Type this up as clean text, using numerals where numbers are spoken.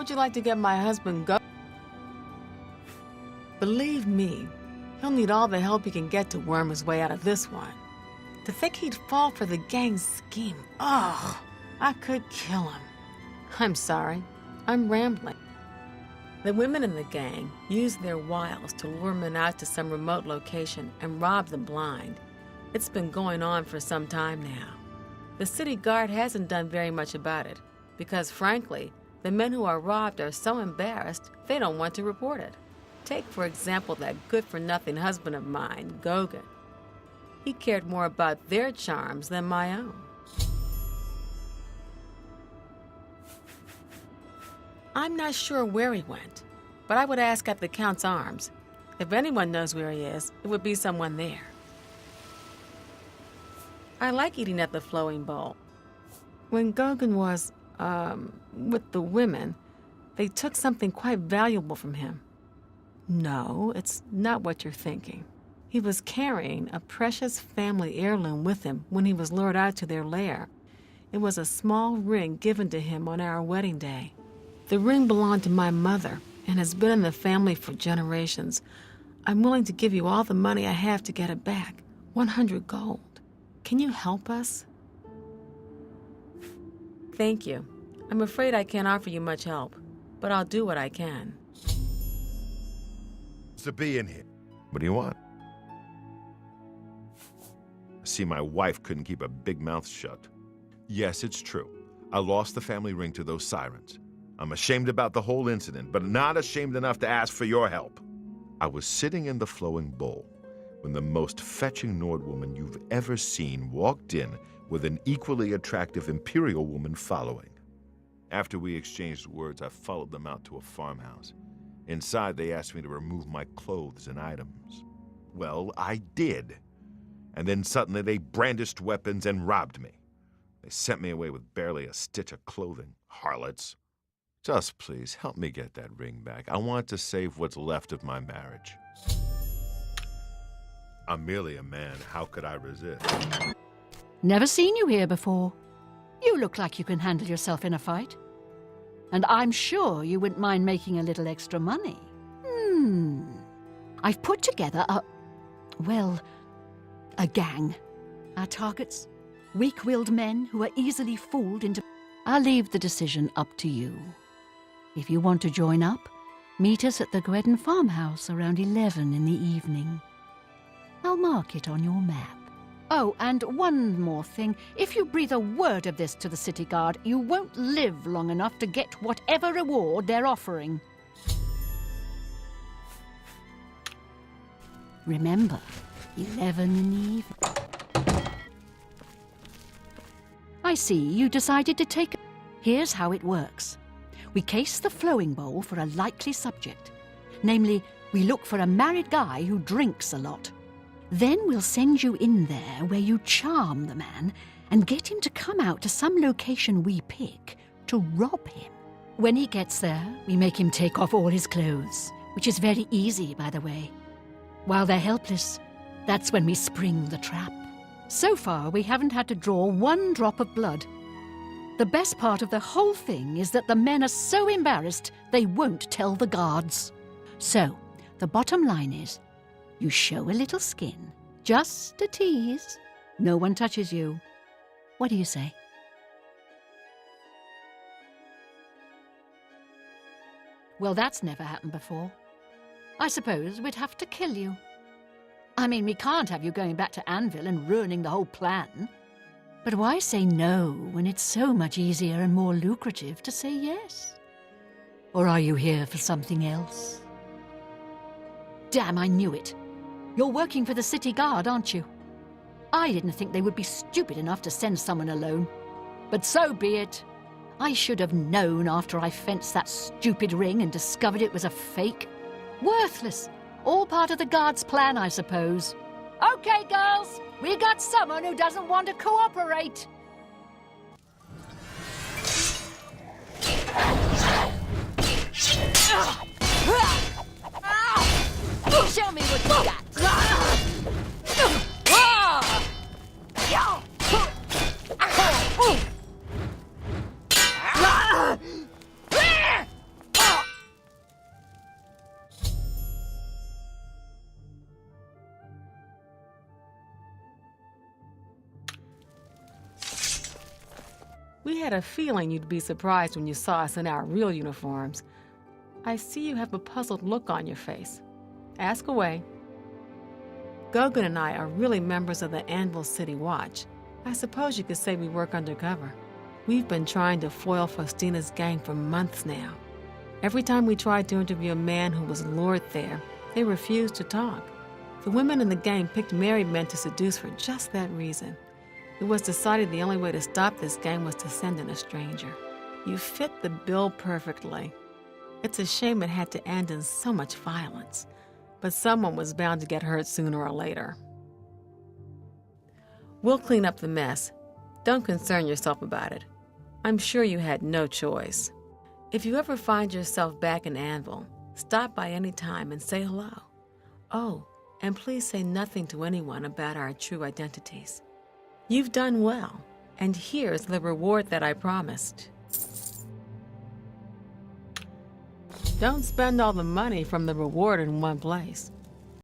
would you like to get my husband go? Believe me, he'll need all the help he can get to worm his way out of this one. To think he'd fall for the gang's scheme, ugh, I could kill him. I'm sorry, I'm rambling. The women in the gang use their wiles to lure men out to some remote location and rob them blind. It's been going on for some time now. The city guard hasn't done very much about it because, frankly, the men who are robbed are so embarrassed they don't want to report it. Take, for example, that good-for-nothing husband of mine, Gauguin. He cared more about their charms than my own. I'm not sure where he went, but I would ask at the Count's Arms. If anyone knows where he is, it would be someone there. I like eating at the Flowing Bowl. When Gauguin was, with the women, they took something quite valuable from him. No, it's not what you're thinking. He was carrying a precious family heirloom with him when he was lured out to their lair. It was a small ring given to him on our wedding day. The ring belonged to my mother and has been in the family for generations. I'm willing to give you all the money I have to get it back, 100 gold. Can you help us? Thank you. I'm afraid I can't offer you much help, but I'll do what I can. To be in here. What do you want? I see my wife couldn't keep a big mouth shut. Yes, it's true. I lost the family ring to those sirens. I'm ashamed about the whole incident, but not ashamed enough to ask for your help. I was sitting in the Flowing Bowl when the most fetching Nord woman you've ever seen walked in with an equally attractive Imperial woman following. After we exchanged words, I followed them out to a farmhouse. Inside, they asked me to remove my clothes and items. Well, I did. And then suddenly they brandished weapons and robbed me. They sent me away with barely a stitch of clothing, harlots. Just please, help me get that ring back. I want to save what's left of my marriage. I'm merely a man. How could I resist? Never seen you here before. You look like you can handle yourself in a fight. And I'm sure you wouldn't mind making a little extra money. I've put together a gang. Our targets, weak-willed men who are easily fooled into... I'll leave the decision up to you. If you want to join up, meet us at the Gwedden farmhouse around 11 in the evening. I'll mark it on your map. Oh, and one more thing. If you breathe a word of this to the city guard, you won't live long enough to get whatever reward they're offering. Remember, 11 in the evening. I see you decided to take... Here's how it works. We case the Flowing Bowl for a likely subject. Namely, we look for a married guy who drinks a lot. Then we'll send you in there where you charm the man and get him to come out to some location we pick to rob him. When he gets there, we make him take off all his clothes, which is very easy, by the way. While they're helpless, that's when we spring the trap. So far, we haven't had to draw one drop of blood. The best part of the whole thing is that the men are so embarrassed they won't tell the guards. So, the bottom line is, you show a little skin, just a tease. No one touches you. What do you say? Well, that's never happened before. I suppose we'd have to kill you. I mean, we can't have you going back to Anvil and ruining the whole plan. But why say no when it's so much easier and more lucrative to say yes? Or are you here for something else? Damn, I knew it. You're working for the city guard, aren't you? I didn't think they would be stupid enough to send someone alone. But so be it. I should have known after I fenced that stupid ring and discovered it was a fake. Worthless. All part of the guard's plan, I suppose. Okay, girls. We got someone who doesn't want to cooperate. Show me what you got. We had a feeling you'd be surprised when you saw us in our real uniforms. I see you have a puzzled look on your face. Ask away. Gogan and I are really members of the Anvil City Watch. I suppose you could say we work undercover. We've been trying to foil Faustina's gang for months now. Every time we tried to interview a man who was lured there, they refused to talk. The women in the gang picked married men to seduce for just that reason. It was decided the only way to stop this gang was to send in a stranger. You fit the bill perfectly. It's a shame it had to end in so much violence, but someone was bound to get hurt sooner or later. We'll clean up the mess. Don't concern yourself about it. I'm sure you had no choice. If you ever find yourself back in Anvil, stop by any time and say hello. Oh, and please say nothing to anyone about our true identities. You've done well, and here's the reward that I promised. Don't spend all the money from the reward in one place.